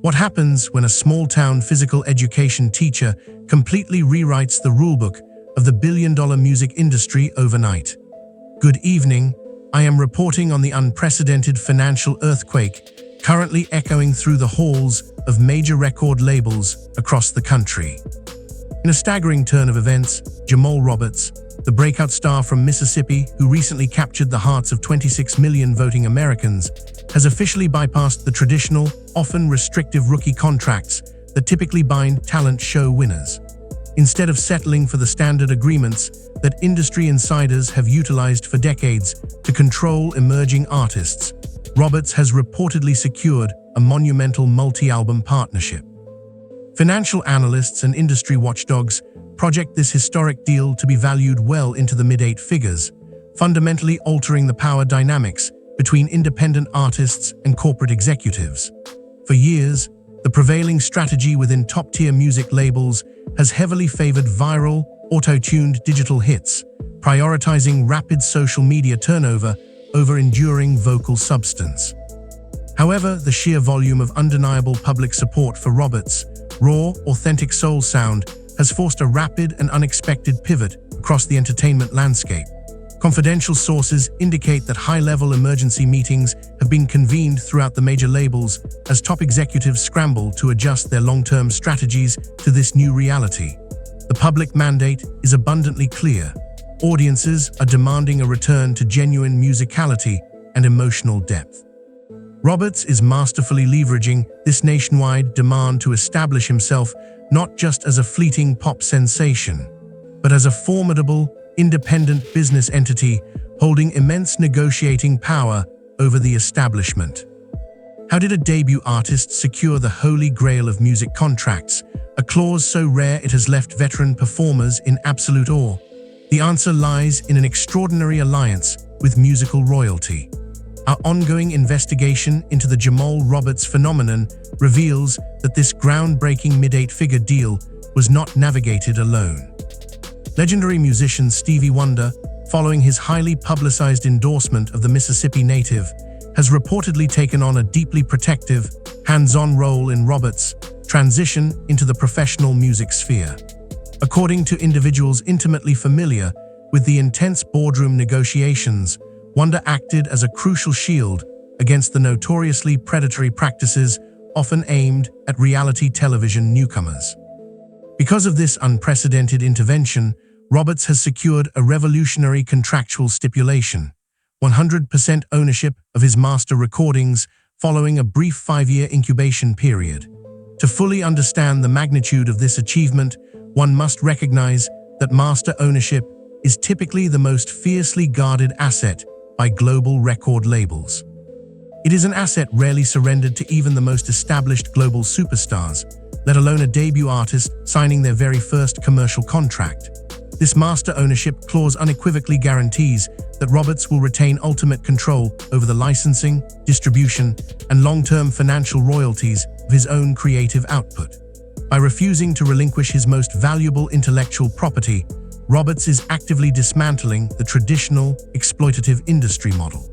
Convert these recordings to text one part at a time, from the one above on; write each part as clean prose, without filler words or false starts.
What happens when a small-town physical education teacher completely rewrites the rulebook of the billion-dollar music industry overnight? Good evening. I am reporting on the unprecedented financial earthquake currently echoing through the halls of major record labels across the country. In a staggering turn of events, Jamal Roberts, the breakout star from Mississippi who recently captured the hearts of 26 million voting Americans, has officially bypassed the traditional, often restrictive rookie contracts that typically bind talent show winners. Instead of settling for the standard agreements that industry insiders have utilized for decades to control emerging artists, Roberts has reportedly secured a monumental multi-album partnership. Financial analysts and industry watchdogs project this historic deal to be valued well into the mid-eight figures, fundamentally altering the power dynamics between independent artists and corporate executives. For years, the prevailing strategy within top-tier music labels has heavily favored viral, auto-tuned digital hits, prioritizing rapid social media turnover over enduring vocal substance. However, the sheer volume of undeniable public support for Roberts' raw, authentic soul sound has forced a rapid and unexpected pivot across the entertainment landscape. Confidential sources indicate that high-level emergency meetings have been convened throughout the major labels as top executives scramble to adjust their long-term strategies to this new reality. The public mandate is abundantly clear. Audiences are demanding a return to genuine musicality and emotional depth. Roberts is masterfully leveraging this nationwide demand to establish himself not just as a fleeting pop sensation, but as a formidable, independent business entity holding immense negotiating power over the establishment. How did a debut artist secure the holy grail of music contracts, a clause so rare it has left veteran performers in absolute awe? The answer lies in an extraordinary alliance with musical royalty. Our ongoing investigation into the Jamal Roberts phenomenon reveals that this groundbreaking mid-eight-figure deal was not navigated alone. Legendary musician Stevie Wonder, following his highly publicized endorsement of the Mississippi native, has reportedly taken on a deeply protective, hands-on role in Roberts' transition into the professional music sphere. According to individuals intimately familiar with the intense boardroom negotiations, Wonder acted as a crucial shield against the notoriously predatory practices often aimed at reality television newcomers. Because of this unprecedented intervention, Roberts has secured a revolutionary contractual stipulation: 100% ownership of his master recordings following a brief 5-year incubation period. To fully understand the magnitude of this achievement, one must recognize that master ownership is typically the most fiercely guarded asset by global record labels. It is an asset rarely surrendered to even the most established global superstars, let alone a debut artist signing their very first commercial contract. This master ownership clause unequivocally guarantees that Roberts will retain ultimate control over the licensing, distribution, and long-term financial royalties of his own creative output. By refusing to relinquish his most valuable intellectual property, Roberts is actively dismantling the traditional, exploitative industry model.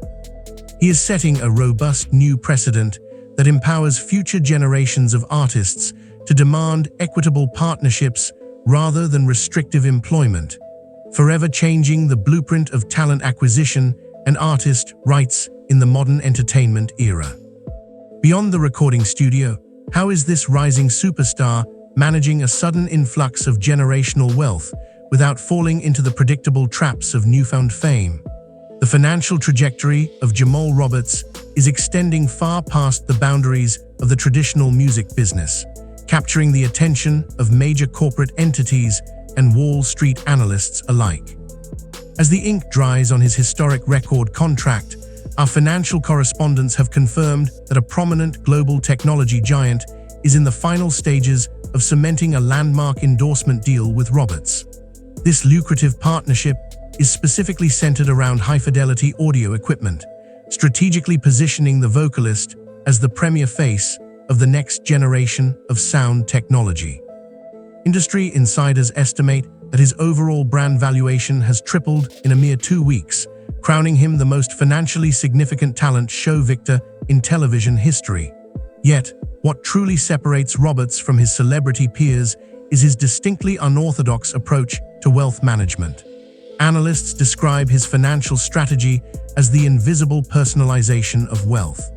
He is setting a robust new precedent that empowers future generations of artists to demand equitable partnerships rather than restrictive employment, forever changing the blueprint of talent acquisition and artist rights in the modern entertainment era. Beyond the recording studio, how is this rising superstar managing a sudden influx of generational wealth without falling into the predictable traps of newfound fame? The financial trajectory of Jamal Roberts is extending far past the boundaries of the traditional music business, capturing the attention of major corporate entities and Wall Street analysts alike. As the ink dries on his historic record contract, our financial correspondents have confirmed that a prominent global technology giant is in the final stages of cementing a landmark endorsement deal with Roberts. This lucrative partnership is specifically centered around high-fidelity audio equipment, strategically positioning the vocalist as the premier face of the next generation of sound technology. Industry insiders estimate that his overall brand valuation has tripled in a mere 2 weeks, crowning him the most financially significant talent show victor in television history. Yet, what truly separates Roberts from his celebrity peers is his distinctly unorthodox approach to wealth management. Analysts describe his financial strategy as the invisible personalization of wealth.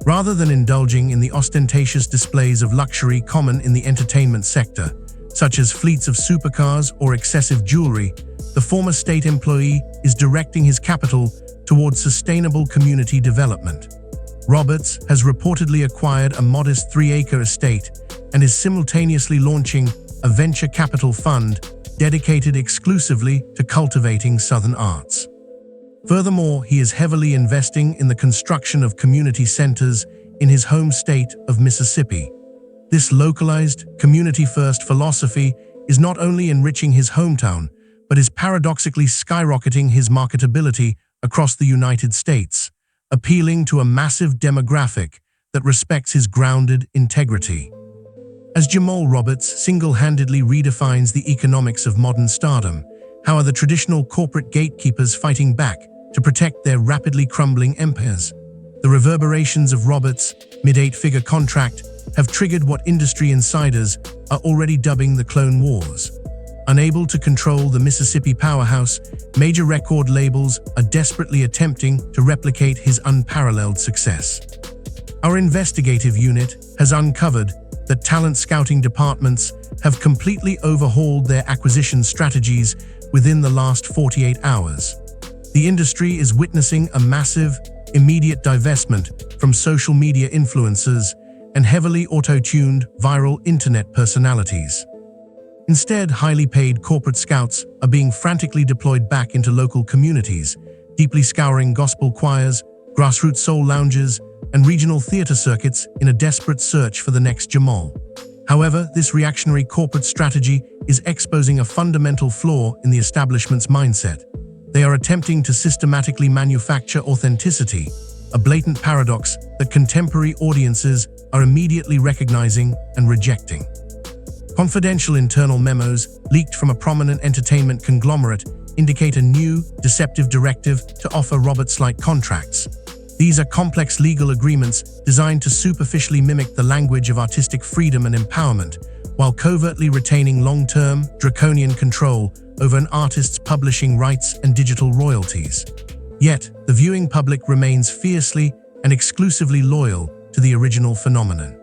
Rather than indulging in the ostentatious displays of luxury common in the entertainment sector, such as fleets of supercars or excessive jewelry, the former state employee is directing his capital towards sustainable community development. Roberts has reportedly acquired a modest 3-acre estate and is simultaneously launching a venture capital fund dedicated exclusively to cultivating Southern arts. Furthermore, he is heavily investing in the construction of community centers in his home state of Mississippi. This localized, community-first philosophy is not only enriching his hometown, but is paradoxically skyrocketing his marketability across the United States, appealing to a massive demographic that respects his grounded integrity. As Jamal Roberts single-handedly redefines the economics of modern stardom, how are the traditional corporate gatekeepers fighting back to protect their rapidly crumbling empires? The reverberations of Roberts' mid-8-figure contract have triggered what industry insiders are already dubbing the Clone Wars. Unable to control the Mississippi powerhouse, major record labels are desperately attempting to replicate his unparalleled success. Our investigative unit has uncovered that talent scouting departments have completely overhauled their acquisition strategies within the last 48 hours. The industry is witnessing a massive, immediate divestment from social media influencers and heavily auto-tuned viral internet personalities. Instead, highly paid corporate scouts are being frantically deployed back into local communities, deeply scouring gospel choirs, grassroots soul lounges, and regional theater circuits in a desperate search for the next Jamal. However, this reactionary corporate strategy is exposing a fundamental flaw in the establishment's mindset. They are attempting to systematically manufacture authenticity, a blatant paradox that contemporary audiences are immediately recognizing and rejecting. Confidential internal memos leaked from a prominent entertainment conglomerate indicate a new, deceptive directive to offer Roberts-like contracts. These are complex legal agreements designed to superficially mimic the language of artistic freedom and empowerment, while covertly retaining long-term, draconian control over an artist's publishing rights and digital royalties. Yet, the viewing public remains fiercely and exclusively loyal to the original phenomenon.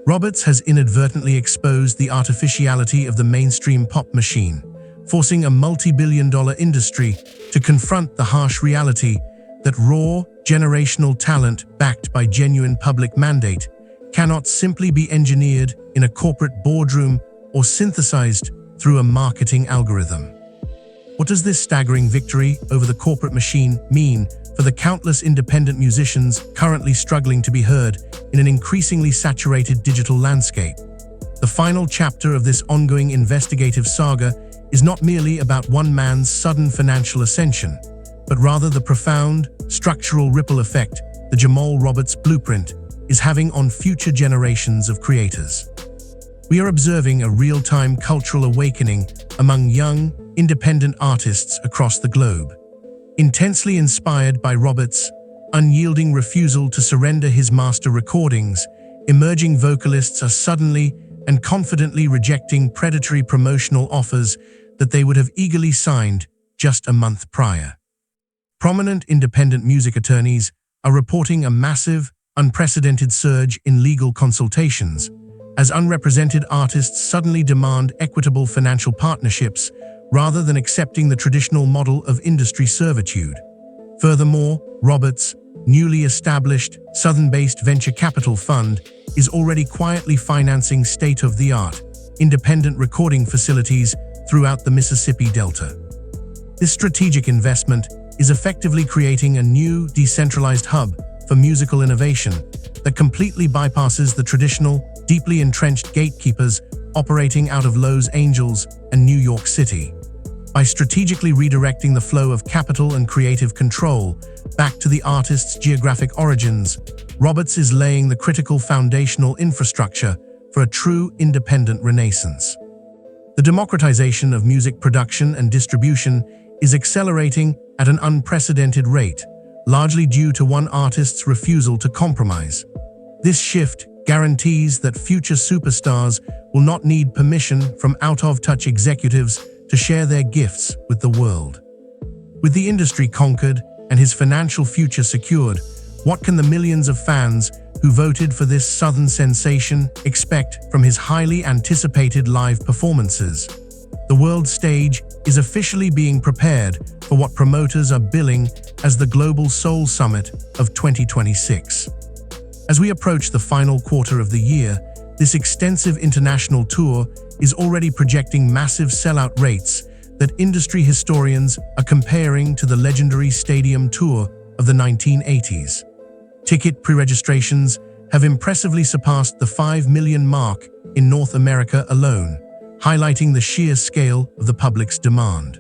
Roberts has inadvertently exposed the artificiality of the mainstream pop machine, forcing a multi-billion-dollar industry to confront the harsh reality that raw, generational talent backed by genuine public mandate cannot simply be engineered in a corporate boardroom or synthesized through a marketing algorithm. What does this staggering victory over the corporate machine mean for the countless independent musicians currently struggling to be heard in an increasingly saturated digital landscape? The final chapter of this ongoing investigative saga is not merely about one man's sudden financial ascension, but rather the profound, structural ripple effect the Jamal Roberts blueprint is having on future generations of creators. We are observing a real-time cultural awakening among young, independent artists across the globe. Intensely inspired by Roberts' unyielding refusal to surrender his master recordings, emerging vocalists are suddenly and confidently rejecting predatory promotional offers that they would have eagerly signed just a month prior. Prominent independent music attorneys are reporting a massive, unprecedented surge in legal consultations, as unrepresented artists suddenly demand equitable financial partnerships rather than accepting the traditional model of industry servitude. Furthermore, Roberts' newly established, Southern-based venture capital fund is already quietly financing state-of-the-art, independent recording facilities throughout the Mississippi Delta. This strategic investment is effectively creating a new, decentralized hub for musical innovation that completely bypasses the traditional, deeply entrenched gatekeepers operating out of Los Angeles and New York City. By strategically redirecting the flow of capital and creative control back to the artist's geographic origins, Roberts is laying the critical foundational infrastructure for a true independent renaissance. The democratization of music production and distribution is accelerating at an unprecedented rate, largely due to one artist's refusal to compromise. This shift guarantees that future superstars will not need permission from out-of-touch executives to share their gifts with the world. With the industry conquered and his financial future secured, what can the millions of fans who voted for this Southern sensation expect from his highly anticipated live performances? The world stage is officially being prepared for what promoters are billing as the Global Soul Summit of 2026. As we approach the final quarter of the year, this extensive international tour is already projecting massive sellout rates that industry historians are comparing to the legendary stadium tour of the 1980s. Ticket pre-registrations have impressively surpassed the 5 million mark in North America alone, highlighting the sheer scale of the public's demand.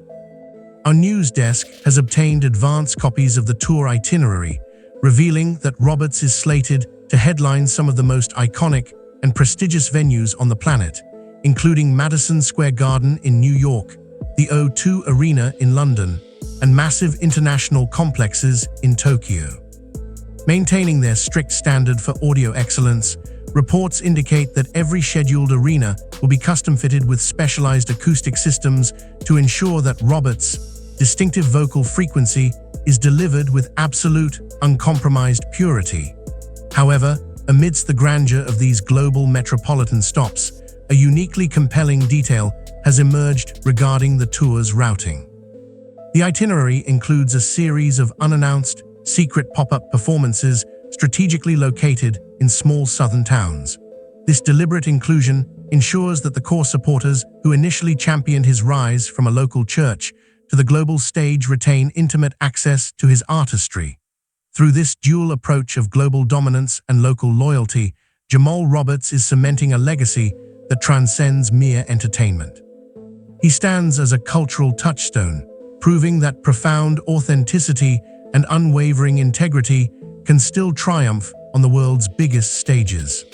Our news desk has obtained advance copies of the tour itinerary, revealing that Roberts is slated to headline some of the most iconic and prestigious venues on the planet, including Madison Square Garden in New York, the O2 Arena in London, and massive international complexes in Tokyo. Maintaining their strict standard for audio excellence, reports indicate that every scheduled arena will be custom-fitted with specialized acoustic systems to ensure that Roberts' distinctive vocal frequency is delivered with absolute, uncompromised purity. However, amidst the grandeur of these global metropolitan stops, a uniquely compelling detail has emerged regarding the tour's routing. The itinerary includes a series of unannounced, secret pop-up performances strategically located in small southern towns. This deliberate inclusion ensures that the core supporters who initially championed his rise from a local church to the global stage retain intimate access to his artistry. Through this dual approach of global dominance and local loyalty, Jamal Roberts is cementing a legacy that transcends mere entertainment. He stands as a cultural touchstone, proving that profound authenticity and unwavering integrity can still triumph on the world's biggest stages.